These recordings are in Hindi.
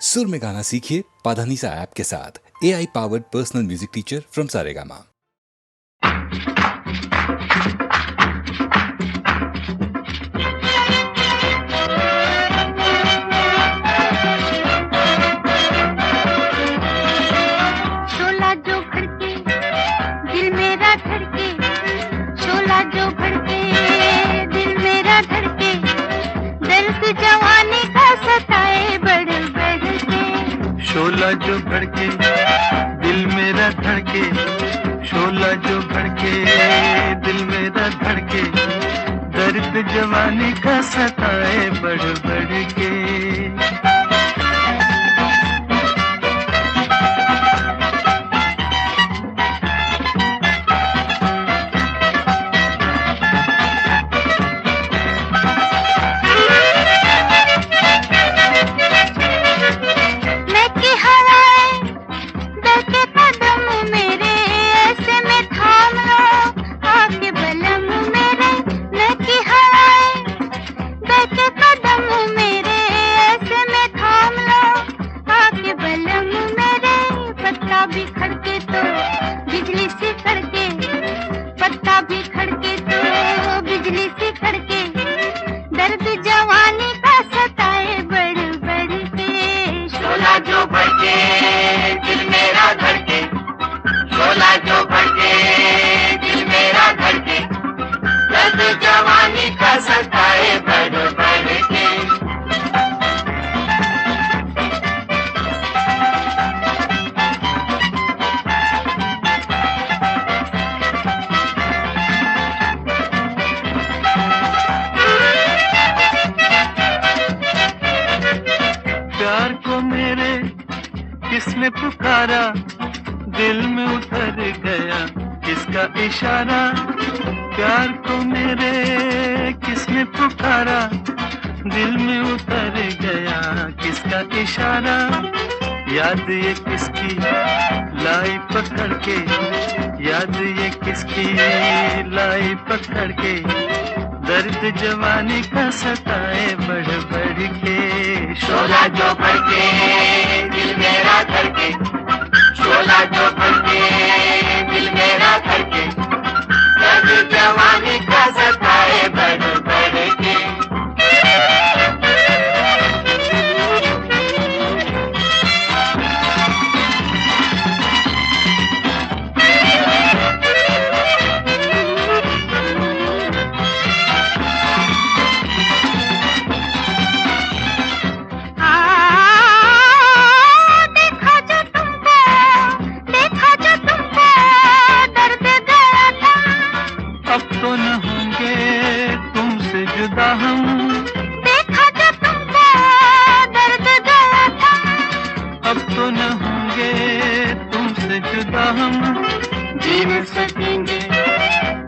सुर में गाना सीखिए पाधानीसा ऐप के साथ। AI powered personal music teacher from Saregama. शोला जो भड़के दिल मेरा धड़के, शोला जो भड़के दिल मेरा धड़के, दर्द जवानी का सताए बढ़ बढ़ के। शोला जो भड़के दिल मेरा धड़के, शोला जो भड़के दिल मेरा धड़के, दर्द जवानी का सताए बढ़ बढ़ के। किसने पुकारा दिल में उतर गया किसका इशारा, प्यार को मेरे किसने पुकारा दिल में उतर गया किसका इशारा। याद ये किसकी लाई पकड़ के, याद ये किसकी लाई पकड़ के, दर्द जवानी का सताए बढ़ बढ़ के। शोला जो भड़के दिल मेरा धड़के, शोला जो भड़के दिल मेरा धड़के, दर्द जवानी का सताए बढ़ बढ़ के। जी नहीं सकेंगे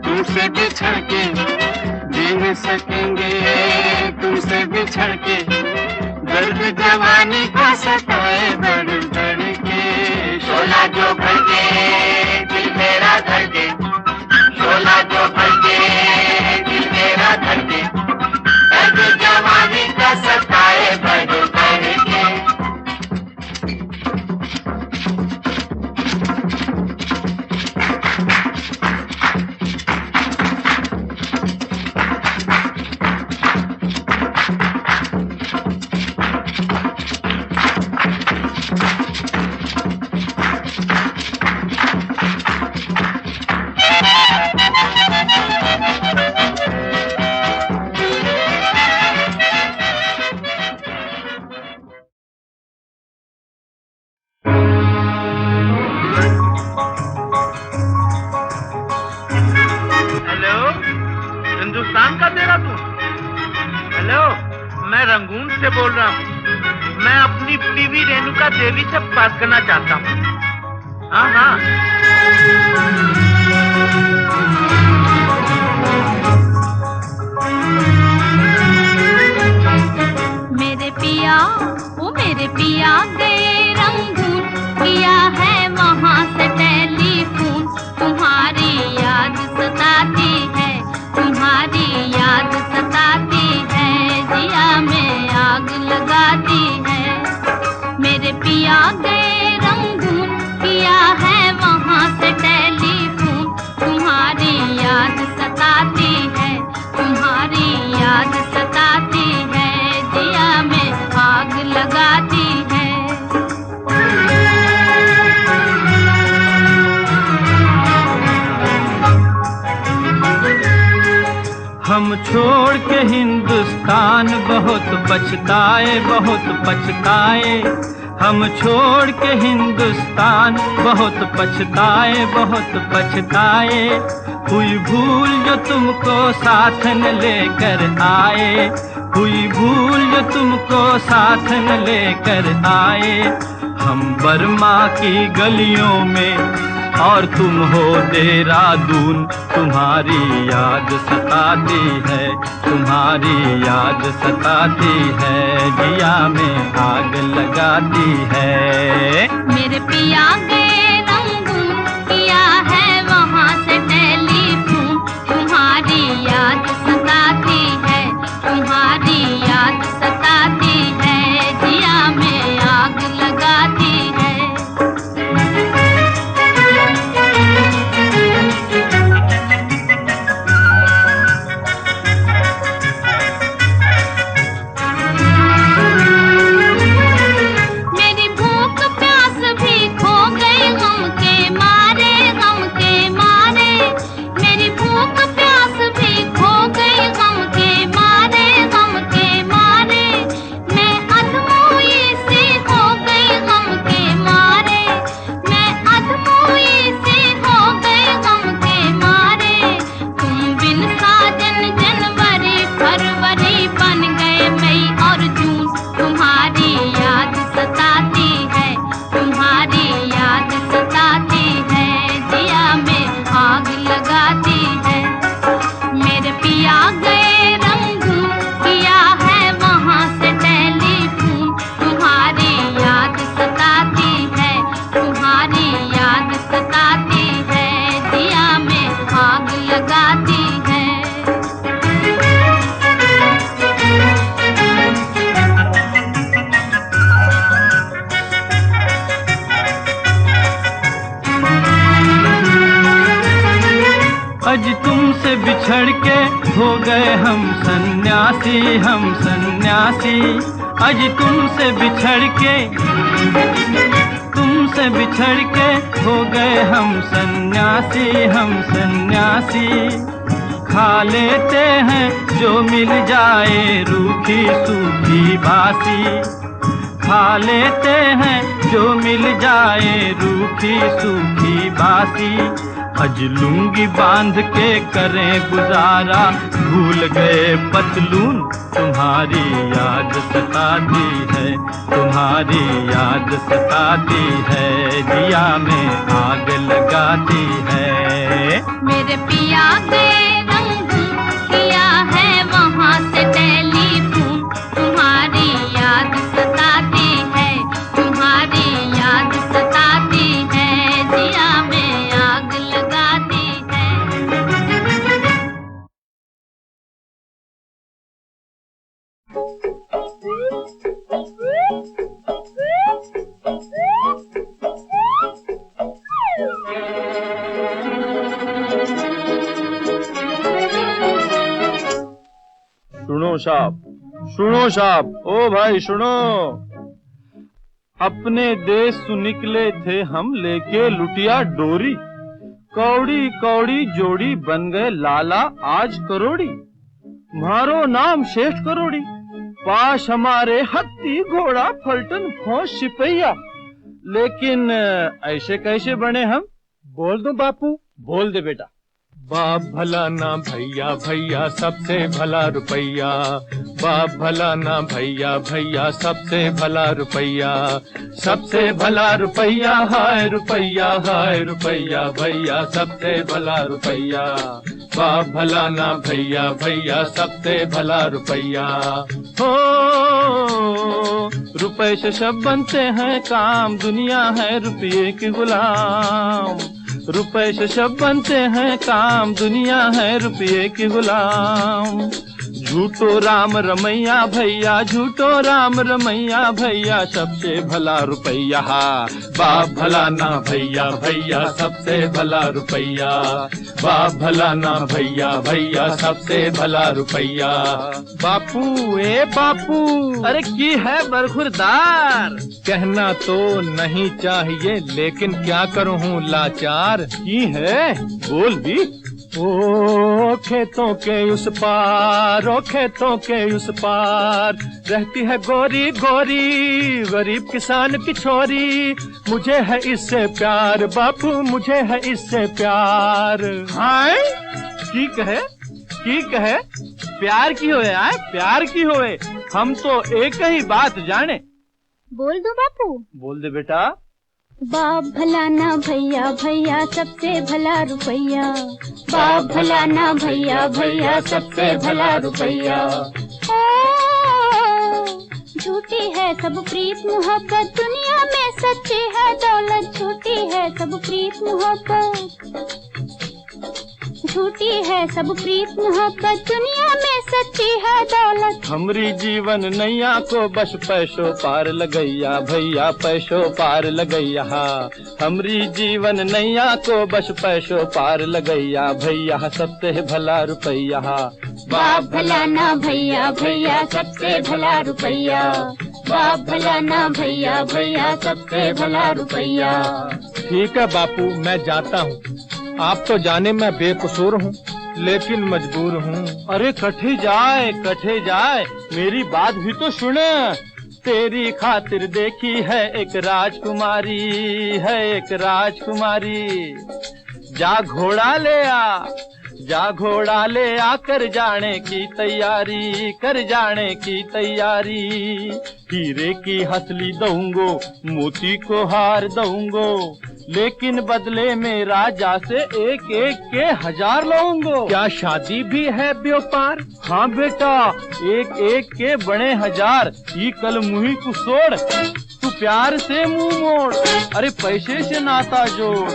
तुमसे बिछड़ के, जी नहीं सकेंगे तुमसे बिछड़ के, दर्द जवानी का सताए बढ़ बढ़ के। शोला जो भड़के दिल मेरा धड़के, शोला जो भड़के दिल मेरा धड़के, दर्द जवानी का सताए बढ़ बढ़ के। हिंदुस्तान का देहरादून। हेलो, मैं रंगून से बोल रहा हूँ। मैं अपनी बीवी रेणुका देवी से बात करना चाहता हूँ। हाँ हाँ। मेरे पिया वो मेरे पिया गए रंगून, किया है वहाँ से टेलीफोन। तुम्हारी याद सताती है, तुम्हारी याद सताती है, जिया में आग लगाती है। हम छोड़ के हिंदुस्तान बहुत पछताए, बहुत पछताए। हम छोड़ के हिंदुस्तान बहुत पछताए, बहुत पछताए। हुई भूल जो तुमको साथ न लेकर आए, हुई भूल जो तुमको साथ न लेकर आए। हम बर्मा की गलियों में और तुम हो देहरादून, तुम्हारी याद सताती है, तुम्हारी याद सताती है, जिया में आग लगाती है। मेरे पिया गए रंगून, किया है वहाँ से टेलीफोन, तुम्हारी याद सताती है, तुम्हारी याद सताती है, जिया में आग लगाती है। आज तुमसे बिछड़ के हो गए हम सन्यासी, हम सन्यासी। आज तुमसे बिछड़ के हो गए हम सन्यासी, हम सन्यासी। खा लेते हैं जो मिल जाए रूखी सूखी बासी, खा लेते हैं जो मिल जाए रूखी सूखी बासी। अज लुंगी बांध के करें गुजारा, भूल गए पतलून, तुम्हारी याद सताती है, तुम्हारी याद सताती है, जिया में आग लगाती है। मेरे पिया गए रंगून, किया है वहाँ से टेलीफोन, तुम्हारी याद सताती है, तुम्हारी याद सताती है, जिया में आग लगाती है। सुनो साहब, ओ भाई सुनो। अपने देश से निकले थे हम लेके लुटिया डोरी, कौड़ी कौड़ी जोड़ी बन गए लाला आज करोड़ी। मारो नाम श्रेष्ठ करोड़ी, पास हमारे हत्ती घोड़ा फलटन फौज सिपहिया। लेकिन ऐसे कैसे बने हम? बोल दो बापू, बोल दे बेटा। बाप भला ना भैया भैया सबसे भला रुपैया, बाप भला ना भैया भैया सबसे भला रुपैया, सबसे भला रुपैया हाय रुपैया, हाय रुपैया भैया सबसे भला रुपैया। बाप भला ना भैया भैया सबसे भला रुपैया। हो रुपए से सब बनते हैं काम, दुनिया है रुपये की गुलाम। रुपए से सब बनते हैं काम, दुनिया है रुपये की गुलाम। झूठो राम रमैया भैया, झूठो राम रमैया भैया सबसे भला रुपैया। बाप भला ना भैया भैया सबसे भला रुपैया, बाप भला ना भैया भैया सबसे भला रुपैया। बापू ए बापू, अरे की है बरखुरदार? कहना तो नहीं चाहिए लेकिन क्या करूँ लाचार। की है बोल भी। ओ खेतों के उस पार, ओ खेतों के उस पार रहती है गोरी गोरी गरीब किसान की छोरी। मुझे है इससे प्यार बापू, मुझे है इससे प्यार। हाय ठीक है प्यार की होए, आए प्यार की होए, हम तो एक ही बात जाने। बोल दो बापू। बोल दे बेटा। बाप भला ना भैया, भैया सबसे भला रुपैया। बाप भला ना भैया, भैया सबसे भला रुपैया। झूठी है सब प्रीत मोहब्बत, दुनिया में सच्ची है दौलत। झूठी है सब प्रीत मोहब्बत, झूठी है सब प्रीत मोहब्बत, दुनिया में सच्ची है दौलत। हमरी जीवन नैया को बस पैसों पार लगैया, भैया पैसों पार लगैया। हमरी जीवन नैया को बस पैसों पार लगैया, भैया सबसे भला रुपैया। बाप भला ना भैया, भैया सबसे भला रुपैया। बाप भला ना भैया, भैया सबसे भला रुपैया। ठीक है बापू, मैं जाता हूँ। आप तो जाने मैं बेकसूर हूँ, लेकिन मजबूर हूँ। अरे कठे जाए, मेरी बात भी तो सुने। तेरी खातिर देखी है एक राजकुमारी, है एक राजकुमारी। जा घोड़ा ले आ, जा घोड़ा ले आ, कर जाने की तैयारी, कर जाने की तैयारी। हीरे की हसली दूंगो, मोती को हार दूंगो, लेकिन बदले में राजा से एक एक के 1000 लूंगो। क्या शादी भी है व्यापार? हाँ बेटा, एक एक के बने 1000। ये कल मुही को सोड़, तू प्यार से मुंह मोड़, अरे पैसे से नाता जोड़।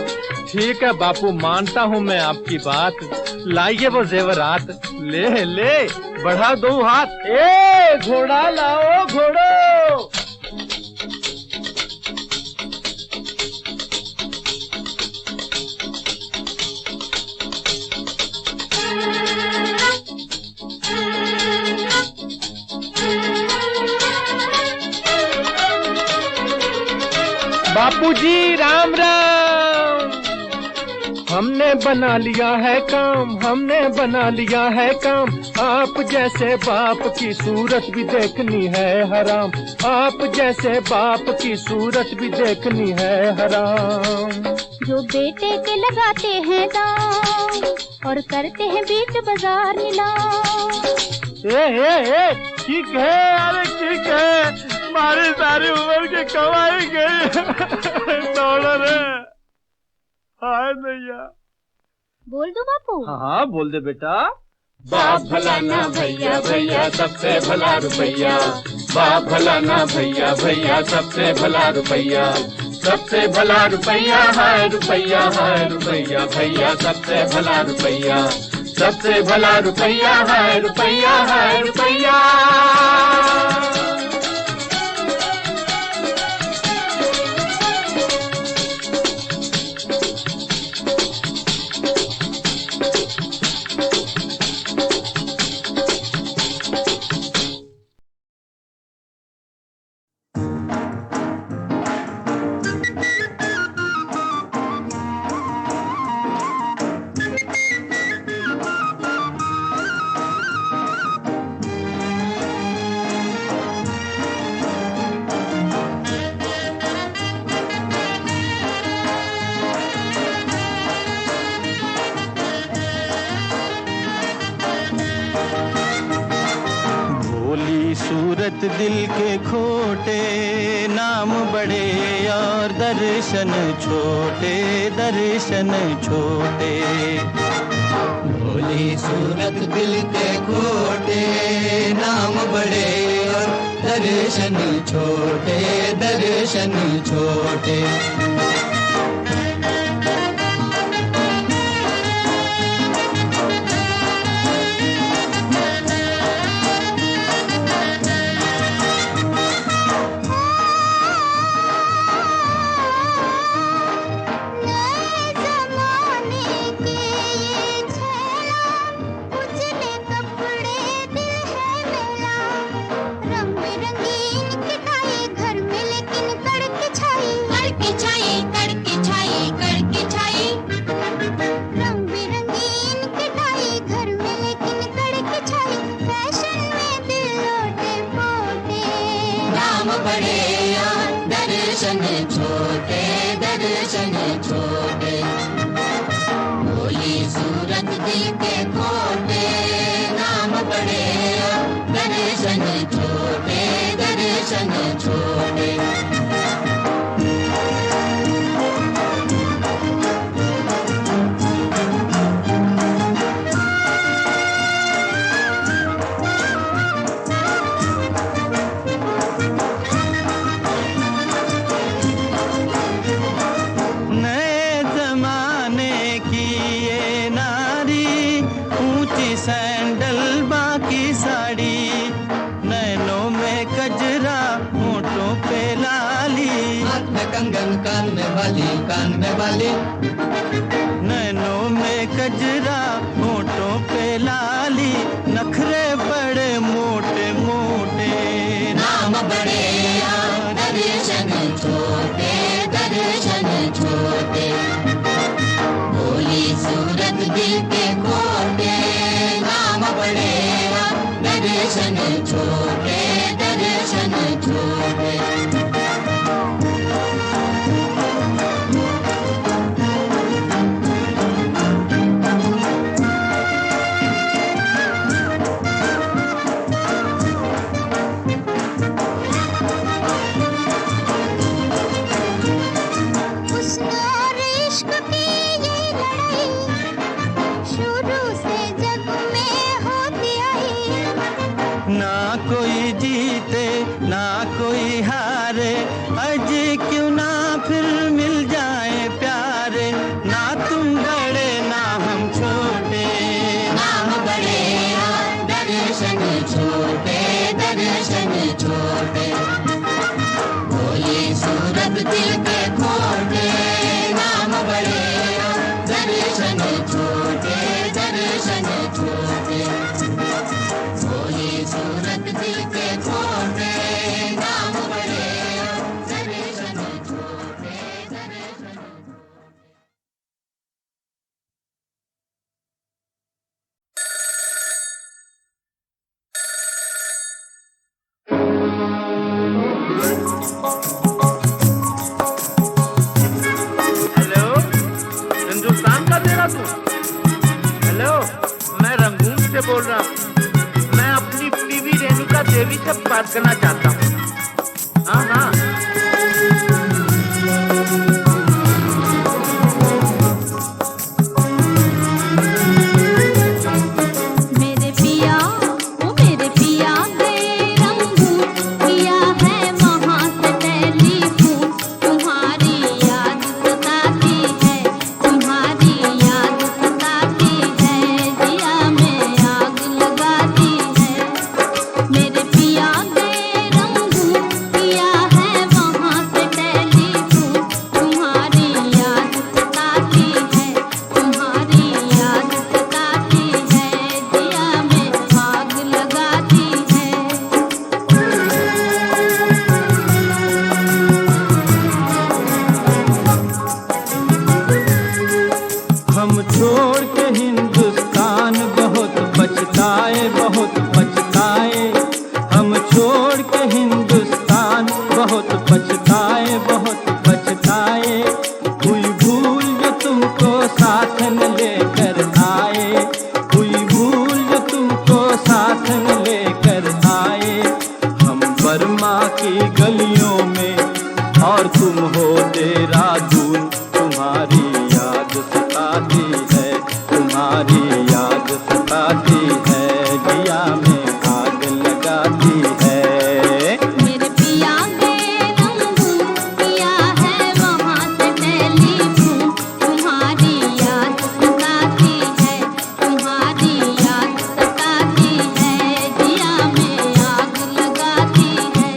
ठीक है बापू, मानता हूँ मैं आपकी बात। लाइए वो जेवरात, ले ले बढ़ा दो हाथ। ए घोड़ा लाओ घोड़ो। बापूजी राम राम। हमने बना लिया है काम, हमने बना लिया है काम। आप जैसे बाप की सूरत भी देखनी है हराम, आप जैसे बाप की सूरत भी देखनी है हराम। जो बेटे के लगाते हैं दाम और करते हैं बीच बाजार नीलाम। ए ठीक है, अरे ठीक है, हमारी सारी उम्र की कमाई गई डॉलर है। हाय भैया। बोल दो बापू। हाँ बोल दे बेटा। बाप भला ना भैया, भैया सबसे भला रुपैया। बाप भला ना भैया, भैया सबसे भला रुपैया। सबसे भला रुपैया है रुपैया, है रुपैया, भैया सबसे भला रुपैया। सबसे भला रुपैया है रुपैया, है रुपैया। सूरत दिल के खोटे, नाम बड़े और दर्शन छोटे, दर्शन छोटे। भोली सूरत दिल के खोटे, नाम बड़े और दर्शन छोटे, दर्शन छोटे। छाई दर्शन छोटे दर्शन छोटे भोली सूरत दिल के खोटे नाम बड़े दर्शन छोटे दर्शन छोटे सैंडल बाकी साड़ी नैनों में कजरा होठों पे लाली हाथ में कंगन कान में वाली नैनों में कजरा होठों पे लाली नखरे बड़े मोटे मोटे नाम बड़े दर्शन छोटे भोली सूरत दिल के खोटे नाम बड़े दर्शन छोटे ना कोई जीते ना कोई हारे अज क्यों ना फिर मिल जाए प्यारे ना तुम बड़े ना हम छोटे नाम बड़े दर्शन छोटे भोली सूरत दिल के खोटे नाम बड़े दर्शन छोटे भोली सूरत दिल के खोटे नाम बड़े दर्शन छोटे हेलो हिंदुस्तान का देहरादून हेलो मैं रंगून से बोल रहा हूँ मैं अपनी बीवी रेणुका देवी से बात करना चाहता हूँ हाँ हाँ मेरे पिया गए रंगून किया है वहाँ से टेलीफोन तुम्हारी याद सताती है दिया में आग लगाती है मेरे पिया गए रंगून किया है वहाँ से टेलीफोन तुम्हारी याद सताती है दिया में आग लगाती है हम छोड़ के हिंदुस्तान बहुत पछताए हम छोड़ के हिंदुस्तान बहुत पछताए हुई भूल जो तुमको साथ न लेकर आए हम बर्मा की गलियों में और तुम हो देहरादून तुम्हारी याद सताती है दिया में आग लगाती है मेरे पिया गए रंगून किया है वहाँ से टेलीफोन तुम्हारी याद सताती है दिया में आग लगाती है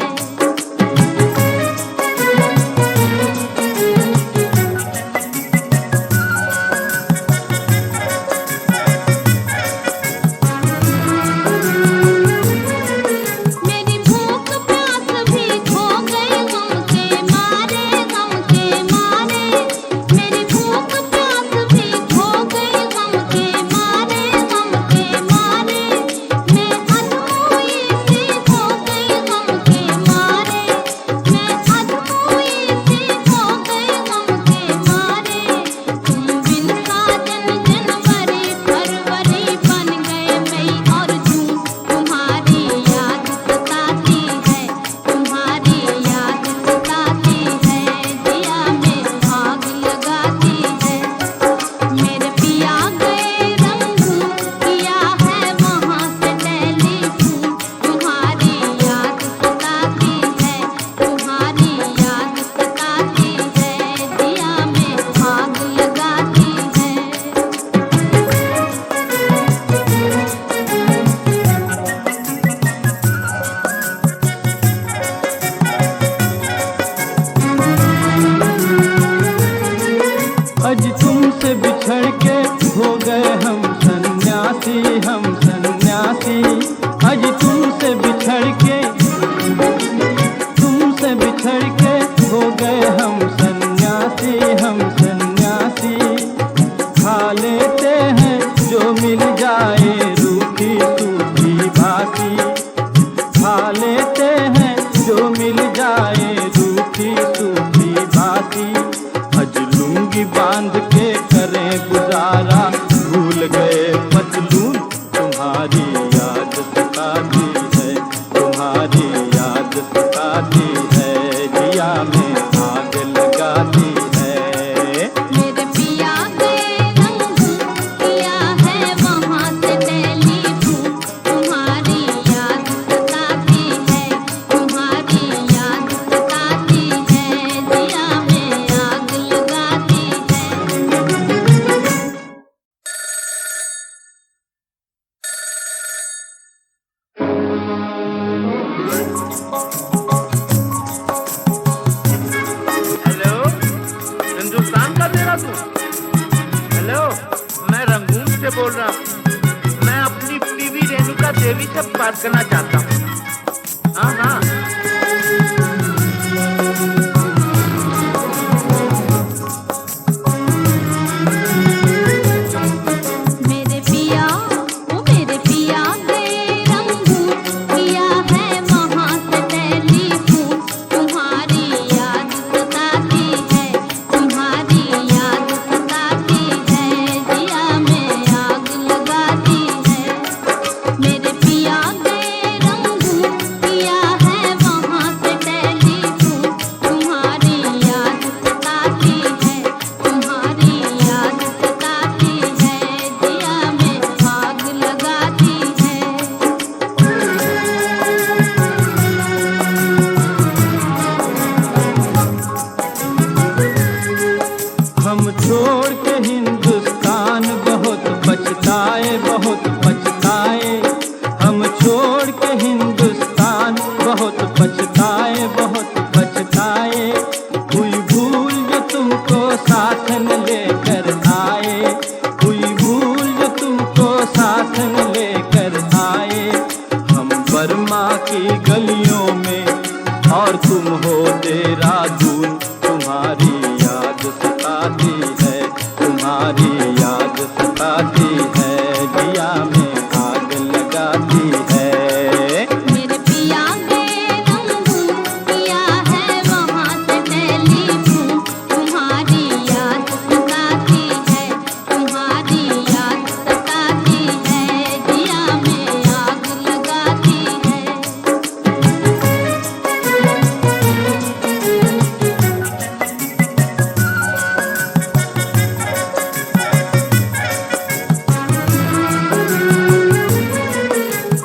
गए हम सन्यासी, हम सन्यासी। खा लेते हैं जो मिल जाए रूखी सूखी बासी, खा लेते हैं जो मिल जाए रूखी सूखी बासी। हज लुंगी बांध के करें गुजारा, भूल गए पतलून तुम्हारी याद सताती है, तुम्हारी याद सताती है, जिया में आग लगाती है। मेरे पिया के रंग किया है वहाँ से टेलीफोन, तुम्हारी याद सताती है, तुम्हारी याद सताती है, जिया में आग लगाती है। हेलो, हिंदुस्तान का तेरा तू? हेलो, मैं रंगून से बोल रहा हूँ। मैं अपनी बीवी रेणुका देवी से बात करना चाहता हूँ। हाँ हाँ। मेरे पिया, ओ मेरे पिया के रंग किया है वहाँ से टेलीफोन, तुम्हारी याद सताती है, तुम्हारी याद सताती है, जिया में आग लगाती है। मेरे पिया के रंग किया है वहाँ से टेलीफोन, तुम्हारी याद सताती है, तुम्हारी याद सताती है, जिया में आग लगाती है। हम छोड़ के हिंदुस्तान बहुत पछताए, बहुत पछताए। हम छोड़ के हिंदुस्तान बहुत पछताए, बहुत पछताए। हुई भूल जो तुमको साथ न लेकर आए, हुई भूल जो तुमको साथ न लेकर आए। हम बर्मा की गलियों में और तुम हो देहरादून, तुम्हारी याद सताती है, तुम्हारी याद सताती है, जिया में आग लगाती है। मेरे पिया के रंग किया है वहाँ से टेलीफोन, तुम्हारी याद सताती है, तुम्हारी याद सताती है, जिया में आग लगाती है।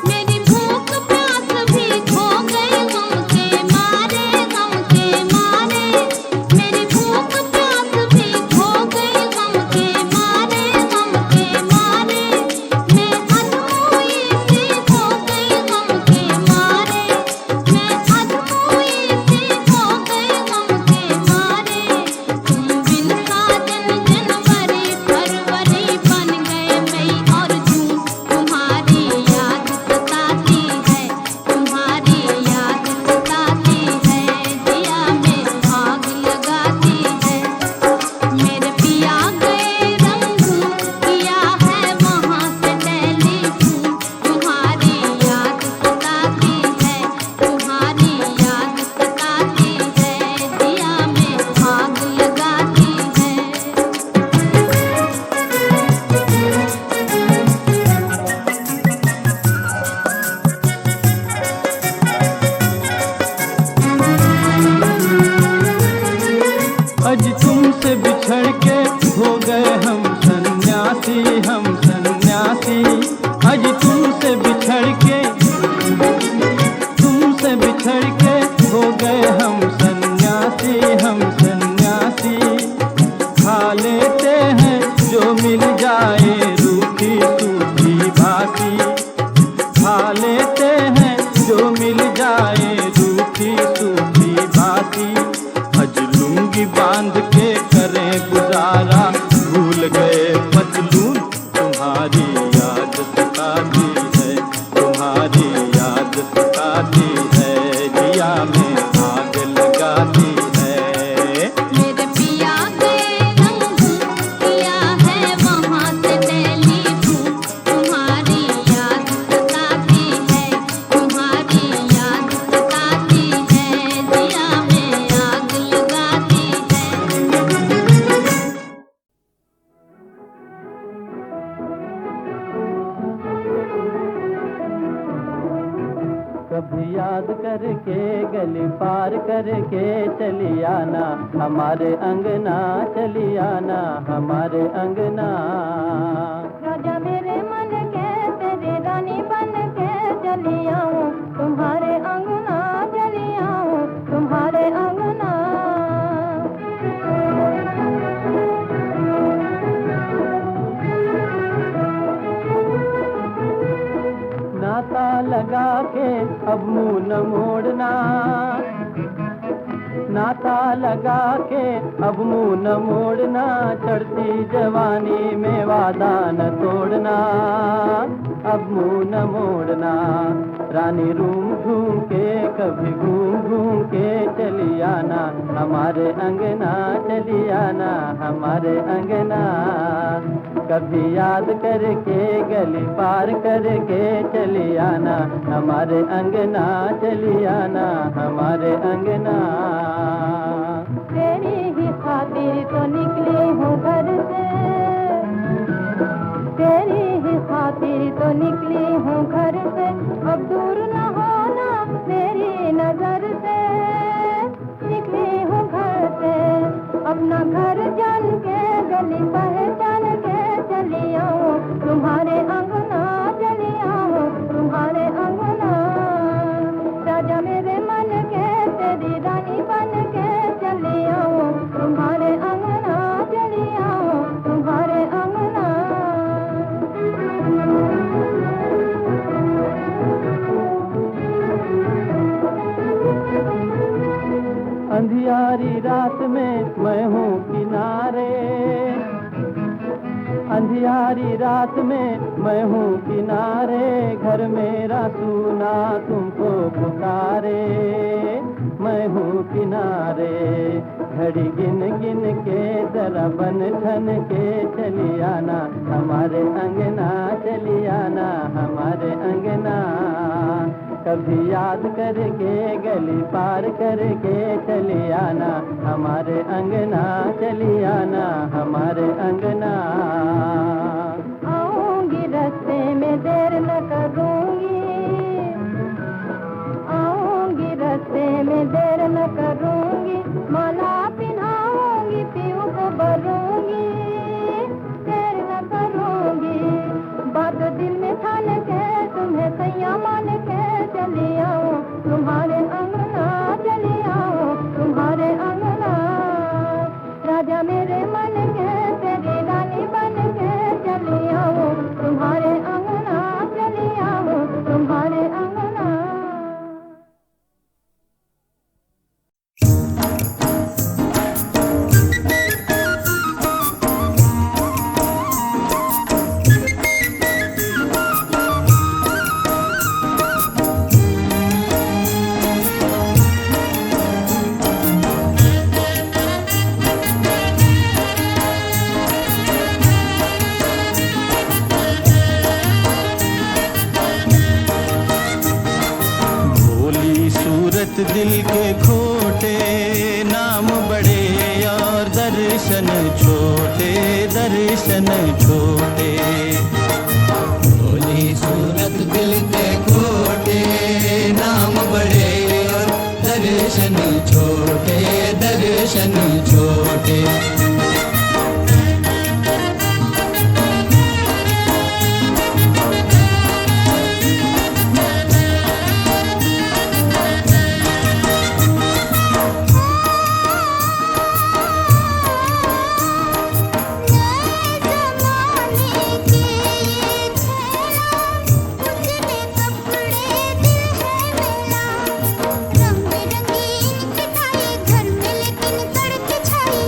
मेरी भूख प्यास भी खो गई गम के मारे, गम के मारे। मेरी भूख प्यास भी खो गई गम के मारे, गम के मारे। मैं अधमोई सी हो गई गम के मारे, मैं अधमोई सी हो गई गम के मारे। तुम बिन साजन जनवरी फरवरी बन गए मई और जून, तुम्हारी याद सताती है, तुम्हारी याद सताती है, जिया में आग लगाती है। मेरे पिया गए रंग किया है वहाँ से टेलीफोन, तुम्हारी याद सताती है, तुम्हारी याद सताती है, जिया में आग लगाती है। अज तुमसे बिछड़ के हो गए हम सन्यासी, हम सन्यासी। अज तुमसे बिछड़ के हो गए हम सन्यासी, हम सन्यासी। खा लेते हैं जो मिल जाए रूखी सूखी बासी, खा लेते हैं जो मिल जाए रूखी सूखी बासी। हज लुंगी बांध के करें गुजारा, भूल गए पतलून तुम्हारी याद सताती है, तुम्हारी याद सताती है, जिया में आग लगाती है। पार करके चली आना, हमारे अंगना चली आना, हमारे अंगना। राजा मेरे मन के तेरी रानी बन के चली आऊं, तुम्हारे अंगना चली आऊं, तुम्हारे अंगना। नाता लगा के अब मुंह न मोड़ना, नाता लगा के अब मुंह न मोड़ना, चढ़ती जवानी में वादा न तोड़ना, अब मुंह न मोड़ना। रानी रूम घूम के कभी घूम घूम के चली आना, हमारे अंगना चली आना, हमारे अंगना। कभी याद करके गली पार करके चली आना, हमारे अंगना चली आना, हमारे अंगना। तेरी ही खातिर तो निकली हूँ घर से, तेरी ही खातिर तो निकली हूँ घर से, अब दूर न होना मेरी नजर से। निकली हूँ घर से अपना घर जान के, गली पहचान के चली आऊं, तुम्हारे अंगना चली आऊं, तुम्हारे अंगना। राजा मेरे मन के तेरी रानी बन के चली आऊं, तुम्हारे अंगना चली आऊं, तुम्हारे अंगना। अंधियारी रात में मैं हूँ किनारे, अंधियारी रात में मैं हूँ किनारे, घर मेरा सुना तुमको पुकारे, मैं हूँ किनारे। घड़ी गिन गिन के जरा बन ठन के चली आना, हमारे अंगना चली आना, हमारे अंगना। कभी याद करके गली पार करके चली आना, हमारे अंगना चली आना, हमारे अंगना। आऊंगी रास्ते में देर न करूंगी, आऊंगी रास्ते में देर न करूंगी, माला पिन्हाऊंगी पीऊ को भरूंगी, देर न करूंगी। बात दिल में ठान के तुम्हें सैया मान के चली आऊं, तुम्हारे अंगना चली आऊं, तुम्हारे अंगना। राजा मेरे मन के तेरी रानी बन के चली आऊं, तुम्हारे अंगना चली आऊं, तुम्हारे अंगना। दिल के खोटे नाम बड़े और दर्शन छोटे, दर्शन छोटे। भोली सूरत दिल के खोटे नाम बड़े और दर्शन छोटे, दर्शन छोटे। रंग बिरंगी मिठाई घर में लेकिन तड़के छाई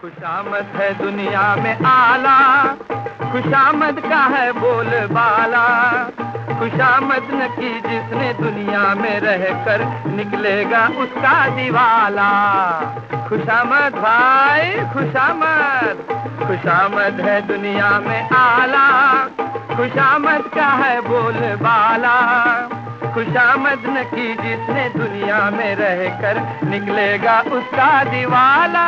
खुशामद है दुनिया में आला, खुशामद का है बोलबाला, खुशामद न की जिसने दुनिया में रहकर निकलेगा उसका दिवाला। खुशामद भाई खुशामद, खुशामद है दुनिया में आला, खुशामद का है बोलबाला, खुशामद न की जिसने दुनिया में रहकर निकलेगा उसका दिवाला।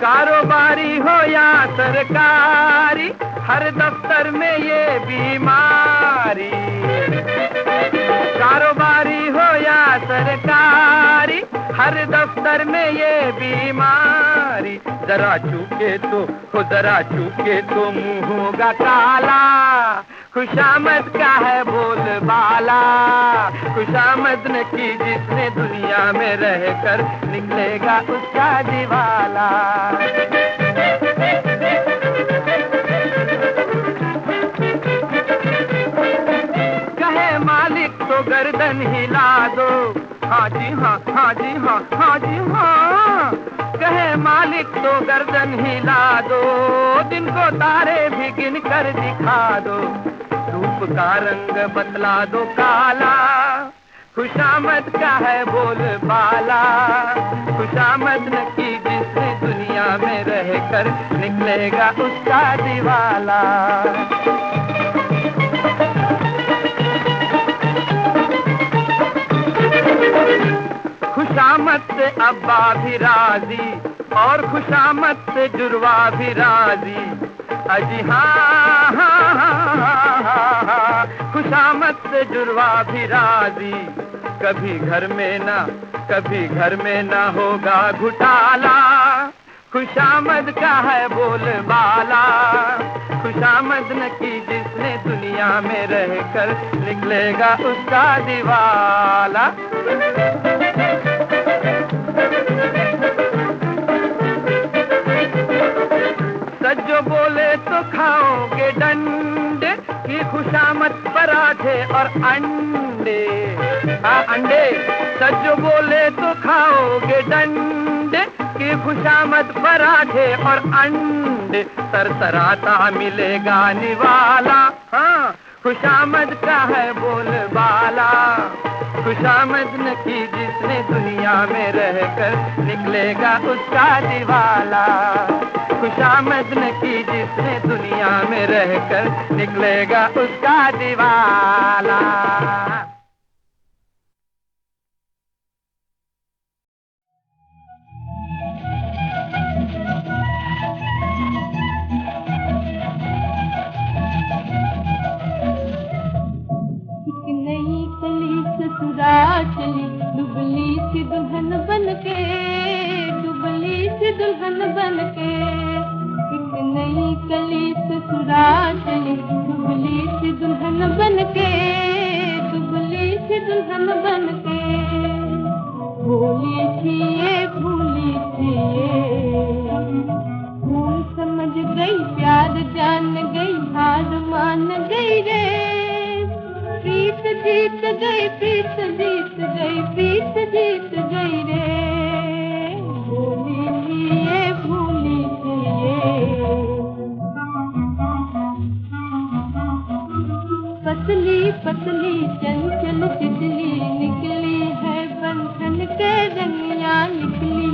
कारोबारी हो या सरकारी, हर दफ्तर में ये बीमारी। कारोबारी हो या सरकारी, हर दफ्तर में ये बीमारी। जरा चूके तो हो, जरा चूके तो मुंह होगा काला। खुशामद का है बोलबाला, खुशामद न की जिसने दुनिया में रहकर निकलेगा उसका दिवाला। कहे मालिक तो गर्दन हिला दो, हाँ जी हाँ, हाँ जी हाँ, हाँ जी हाँ। कहे मालिक तो गर्दन हिला दो, दिन को तारे भी गिन कर दिखा दो, रूप का रंग बतला दो काला। खुशामद का है बोलबाला, खुशामद न की जिसने दुनिया में रहकर निकलेगा उसका दिवाला। खुशामद से अब्बा भी राजी और खुशामद से जुड़वा भी राजी। अजी हाँ हाँ हाँ हाँ, खुशामद से जुड़वा भी राजी। कभी घर में ना, कभी घर में ना होगा घुटाला। खुशामद का है बोलबाला, खुशामद न की जिसने दुनिया में रहकर निकलेगा उसका दिवाला। सज्जो बोले तो खाओगे डंडे की खुशामद पराठे और अंडे। हाँ अंडे, सज्जो बोले तो खाओगे डंडे की खुशामद पराठे और अंडे। सरसराता मिलेगा निवाला, हाँ खुशामद का है बोलबाला, खुशामद न की जिसने दुनिया में रहकर निकलेगा उसका दिवाला। खुशामद न की जिसने दुनिया में रहकर निकलेगा उसका दिवाला। चली दुबली सी दुल्हन बनके, दुबली सी दुल्हन बनके। एक नई कली ससुराल चली दुबली सी दुल्हन बनके, दुबली सी दुल्हन बनके। भोली सी ये भूली सी ये, भूल समझ गई प्यार जान गई हार मान गई रे। प्रीत जीत गई, प्रीत जीत गई, प्रीत जीत गई रे। भूली सी ये भूली सी ये, पतली पतली चंचल तितली निकली है बंधन के रंगिया निकली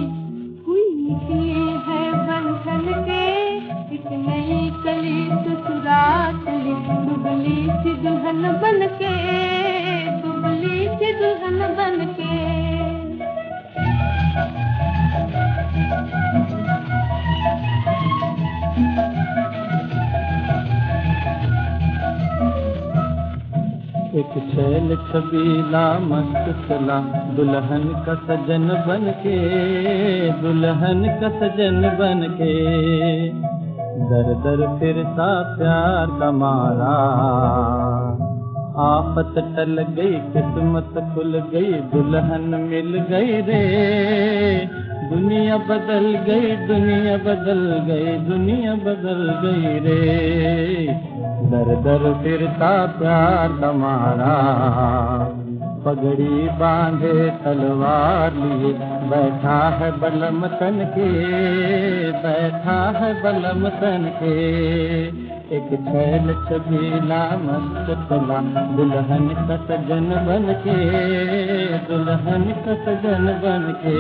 हुई, निकली है बंधन के। एक नई कली ससुराल चली दुबली सी दुल्हन बनके, दुबली सी दुल्हन बनके। एक छैल छबीला मस्त चला दुल्हन का सजन बनके, दुल्हन का सजन बनके। दर दर फिरता प्यार का मारा, आफत टल गई किस्मत खुल गई दुल्हन मिल गई रे। दुनिया बदल गई, दुनिया बदल गई, दुनिया बदल गई रे। दर दर फिरता प्यार का मारा, पगड़ी बांधे तलवार लिए बैठा है बलम तन के, बैठा है बलम तन के। एक छैल छबीला मस्त चला दुल्हन का सजन बन के, दुल्हन का सजन बन के।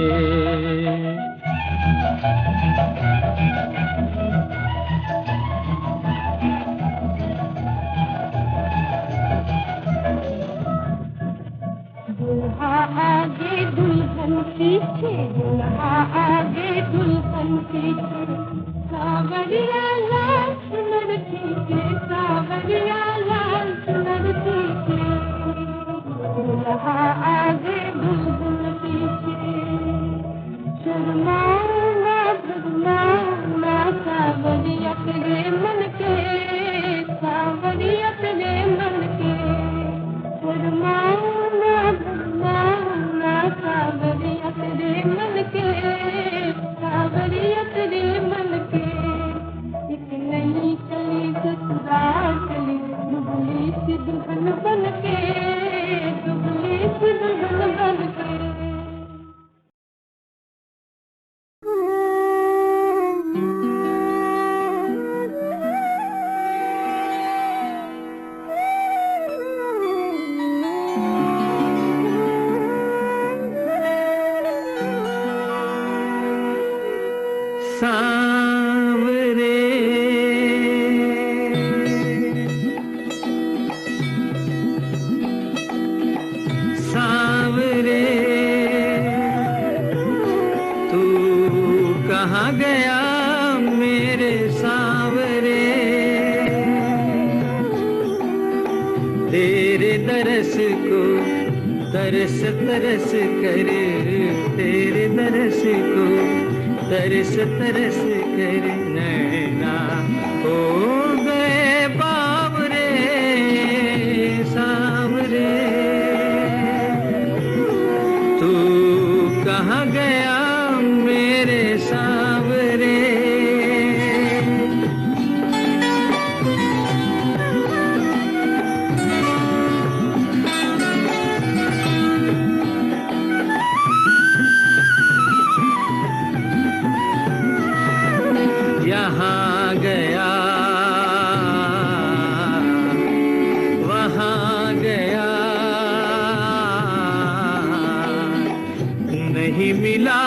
दुल्हा आगे दुल्हन पीछे, दुल्हा आगे दुल्हन पीछे। सावरिया लाल सुनर पीछे, सावरिया लाल सुनर पीछे। दुल्हा आगे दुल्हन पीछे। शर्माओ ना भगवाओ ना सावरिया तेरे मन के, सावरिया तेरे मन के। शर्माओ सावरिया तेरे मन के, सावरिया तेरे मन के। एक नई चली ससुराल चली, दुबली सी दुल्हन बन के, दुबली सी दुल्हन बन के। सांवरे सांवरे तू कहाँ गया मेरे सांवरे। तेरे दरस को तरस तरस कर, तेरे दरस को तरस तरस कर नैना हो गए बावरे सांवरे। तू कहाँ गया मेरे सांवरे। यहाँ गया वहाँ गया, नहीं मिला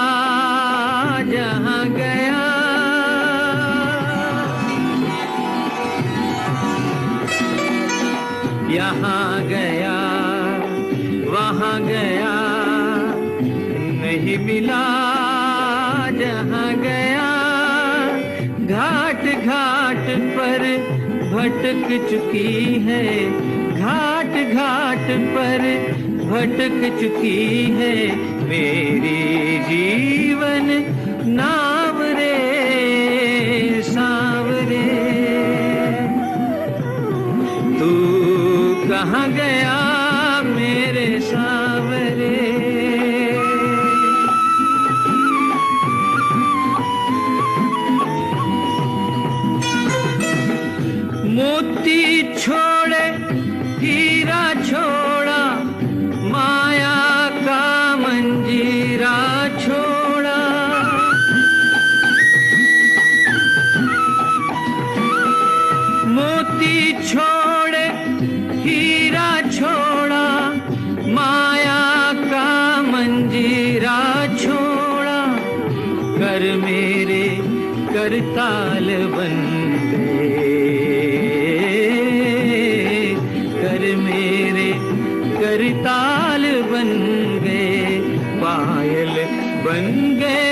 जहाँ गया। यहाँ गया वहाँ गया, नहीं मिला जहाँ गया। घाट घाट पर भटक चुकी है, घाट घाट पर भटक चुकी है मेरी जीवन नाव रे सांवरे। तू कहाँ गया मेरे सांवरे। मोती छोड़े हीरा छोड़ा, माया का मंजीरा छोड़ा। मोती छोड़े हीरा छोड़ा, माया का मंजीरा छोड़ा। कर मेरे करताल बन करताल बन गए, पायल बन गए।